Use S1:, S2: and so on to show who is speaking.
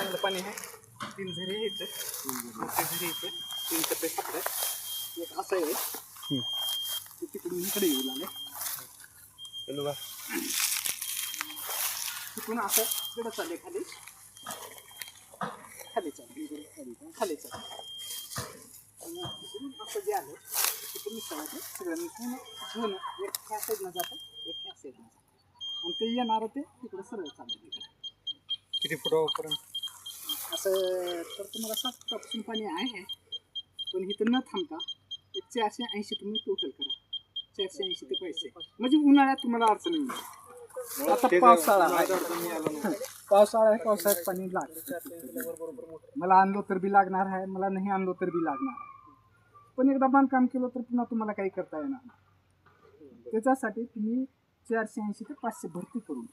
S1: चांगलं पाणी आहे. 3 झरे इथं, 3 झरे इथं, 3 टप्पे सापडत. एक असं आहे ते तिकडून इकडे येऊ लागले. तिकडून असं इकडं चालले खाली खाली चालले खाली चालले. तिकडून असं जे आलं तिकडून मिसळायचं सगळं मिसळून घेऊन एक ह्या साईडनं जातं, एक ह्या साईडनं जातं आणि ते येणारं ते तिकडं सरळ चाललं तिकडे.
S2: किती फुटापर्यंत
S1: असं तर तुम्हाला 7 फुटापासून पाणी आहे, पण इथं न थांबता एक 480 तुम्ही टोटल करा. 480 ते पैसे म्हणजे उन्हाळ्यात तुम्हाला अडचण येईल. आता पावसाळा आहे, पावसाळा आहे, पावसाळ्यात पाणी लागतं. मला आणलो तर बी लागणार आहे, मला नाही आणलो तर बी लागणार आहे. पण एकदा बांधकाम केलं तर पुन्हा तुम्हाला काही करता येणार नाही. त्याच्यासाठी तुम्ही 480 ते 500 भरती करून